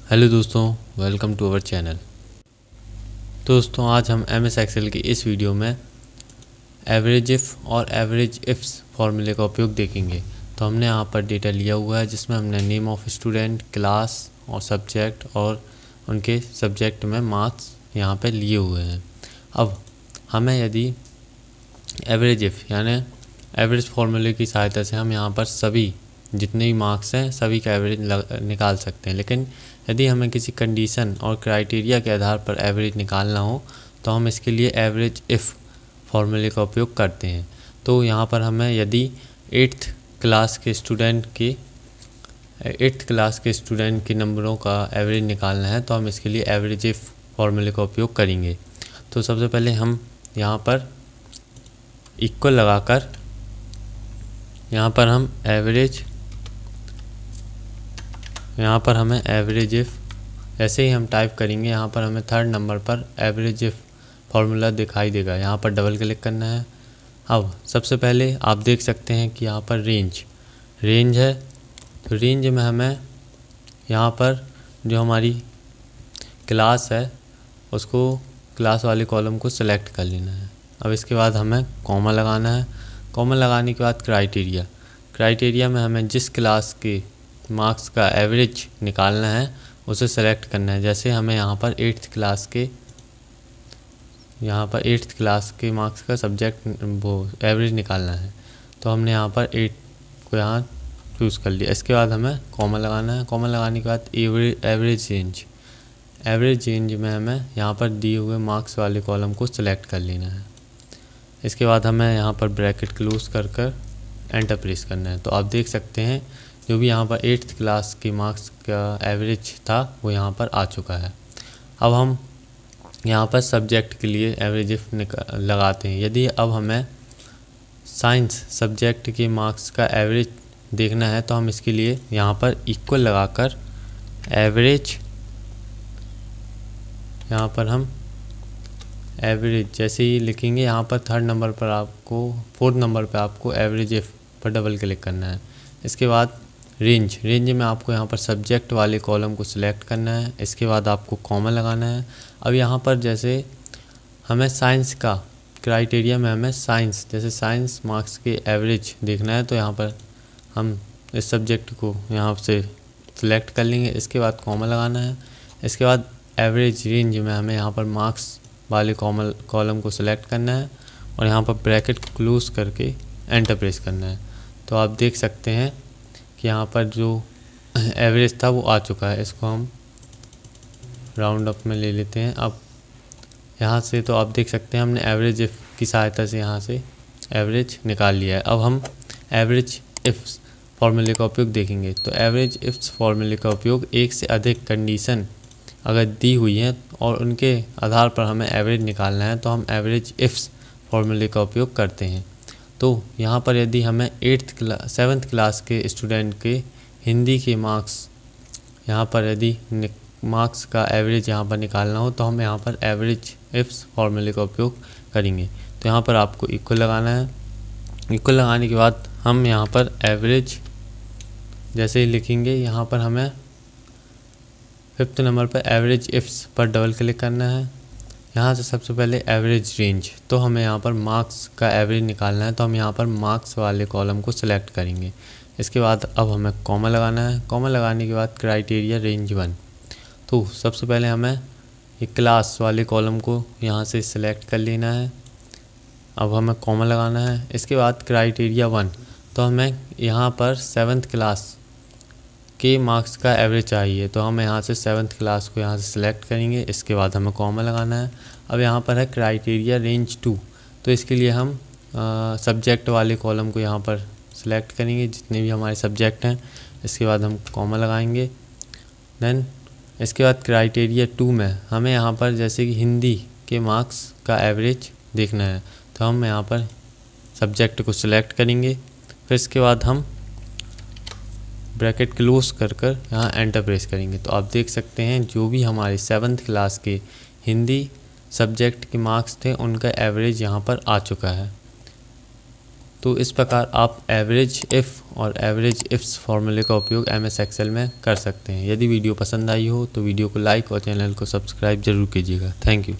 Hello दोस्तों, welcome to our channel. दोस्तों, आज हम MS एक्सेल की इस वीडियो में एवरेज इफ़ और एवरेज इफ्स फार्मूले का उपयोग देखेंगे। तो हमने यहाँ पर डेटा लिया हुआ है जिसमें हमने नेम ऑफ स्टूडेंट, क्लास और सब्जेक्ट और उनके सब्जेक्ट में मार्क्स यहाँ पर लिए हुए हैं। अब हमें यदि एवरेज इफ़ यानी एवरेज फार्मूले की सहायता से हम यहाँ पर सभी जितने भी मार्क्स हैं सभी का एवरेज निकाल सकते हैं। लेकिन यदि हमें किसी कंडीशन और क्राइटेरिया के आधार पर एवरेज निकालना हो तो हम इसके लिए एवरेज इफ़ फार्मूले का उपयोग करते हैं। तो यहाँ पर हमें यदि 8th क्लास के स्टूडेंट के नंबरों का एवरेज निकालना है तो हम इसके लिए एवरेज इफ़ फार्मूले का उपयोग करेंगे। तो सबसे पहले हम यहाँ पर इक्वल लगाकर यहाँ पर हमें एवरेज इफ़ ऐसे ही हम टाइप करेंगे। यहाँ पर हमें 3rd नंबर पर एवरेज इफ़ फार्मूला दिखाई देगा। यहाँ पर डबल क्लिक करना है। अब सबसे पहले आप देख सकते हैं कि यहाँ पर रेंज है। तो रेंज में हमें यहाँ पर जो हमारी क्लास है उसको क्लास वाले कॉलम को सिलेक्ट कर लेना है। अब इसके बाद हमें कॉमा लगाना है। कॉमा लगाने के बाद क्राइटेरिया में हमें जिस क्लास के मार्क्स का एवरेज निकालना है उसे सेलेक्ट करना है। जैसे हमें यहाँ पर 8th क्लास के मार्क्स का सब्जेक्ट वो एवरेज निकालना है तो हमने यहाँ पर 8 को यहाँ चूज़ कर लिया। इसके बाद हमें कॉमा लगाना है। कॉमा लगाने के बाद एवरेज रेंज में हमें यहाँ पर दिए हुए मार्क्स वाले कॉलम को सिलेक्ट कर लेना है। इसके बाद हमें यहाँ पर ब्रैकेट क्लोज कर एंटर प्रेस करना है। तो आप देख सकते हैं जो भी यहाँ पर 8th क्लास के मार्क्स का एवरेज था वो यहाँ पर आ चुका है। अब हम यहाँ पर सब्जेक्ट के लिए एवरेज इफ लगाते हैं। यदि अब हमें साइंस सब्जेक्ट के मार्क्स का एवरेज देखना है तो हम इसके लिए यहाँ पर इक्वल लगाकर एवरेज यहाँ पर हम एवरेज जैसे ही लिखेंगे यहाँ पर 4th नंबर पर आपको एवरेज इफ पर डबल क्लिक करना है। इसके बाद रेंज में आपको यहाँ पर सब्जेक्ट वाले कॉलम को सिलेक्ट करना है। इसके बाद आपको कॉमा लगाना है। अब यहाँ पर जैसे हमें साइंस का क्राइटेरिया में हमें साइंस मार्क्स के एवरेज देखना है तो यहाँ पर हम इस सब्जेक्ट को यहाँ से सिलेक्ट कर लेंगे। इसके बाद कॉमा लगाना है। इसके बाद एवरेज रेंज में हमें यहाँ पर मार्क्स वाले कॉलम को सिलेक्ट करना है और यहाँ पर ब्रैकेट को क्लोज करके एंटर प्रेस करना है। तो आप देख सकते हैं कि यहाँ पर जो एवरेज था वो आ चुका है। इसको हम राउंड अप में ले लेते हैं। अब यहाँ से तो आप देख सकते हैं हमने एवरेज इफ़ की सहायता से यहाँ से एवरेज निकाल लिया है। अब हम एवरेज इफ्स फार्मूले का उपयोग देखेंगे। तो एवरेज इफ्स फार्मूले का उपयोग एक से अधिक कंडीशन अगर दी हुई है और उनके आधार पर हमें एवरेज निकालना है तो हम एवरेज इफ्स फार्मूले का उपयोग करते हैं। तो यहाँ पर यदि हमें 7th क्लास के स्टूडेंट के हिंदी के मार्क्स यहाँ पर यदि मार्क्स का एवरेज यहाँ पर निकालना हो तो हम यहाँ पर एवरेज इफ्स फार्मूले का उपयोग करेंगे। तो यहाँ पर आपको इक्वल लगाना है। इक्वल लगाने के बाद हम यहाँ पर एवरेज जैसे ही लिखेंगे यहाँ पर हमें 5th नंबर पर एवरेज इफ्स पर डबल क्लिक करना है। यहाँ से सबसे पहले एवरेज रेंज, तो हमें यहाँ पर मार्क्स का एवरेज निकालना है तो हम यहाँ पर मार्क्स वाले कॉलम को सिलेक्ट करेंगे। इसके बाद अब हमें कॉमा लगाना है। कॉमा लगाने के बाद क्राइटेरिया रेंज 1। तो सबसे पहले हमें एक क्लास वाले कॉलम को यहाँ से सिलेक्ट कर लेना है। अब हमें कॉमा लगाना है। इसके बाद क्राइटेरिया 1, तो हमें यहाँ पर 7th क्लास के मार्क्स का एवरेज चाहिए तो हम यहाँ से 7th क्लास को यहाँ से सिलेक्ट करेंगे। इसके बाद हमें कॉमा लगाना है। अब यहाँ पर है क्राइटेरिया रेंज 2, तो इसके लिए हम सब्जेक्ट वाले कॉलम को यहाँ पर सिलेक्ट करेंगे जितने भी हमारे सब्जेक्ट हैं। इसके बाद हम कॉमा लगाएंगे। देन इसके बाद क्राइटेरिया 2 में हमें यहाँ पर जैसे कि हिंदी के मार्क्स का एवरेज देखना है तो हम यहाँ पर सब्जेक्ट को सिलेक्ट करेंगे। फिर इसके बाद हम ब्रैकेट क्लोज कर यहाँ एंटर प्रेस करेंगे। तो आप देख सकते हैं जो भी हमारे 7th क्लास के हिंदी सब्जेक्ट के मार्क्स थे उनका एवरेज यहाँ पर आ चुका है। तो इस प्रकार आप एवरेज इफ़ और एवरेज इफ्स फार्मूले का उपयोग MS एक्सेल में कर सकते हैं। यदि वीडियो पसंद आई हो तो वीडियो को लाइक और चैनल को सब्सक्राइब जरूर कीजिएगा। Thank you.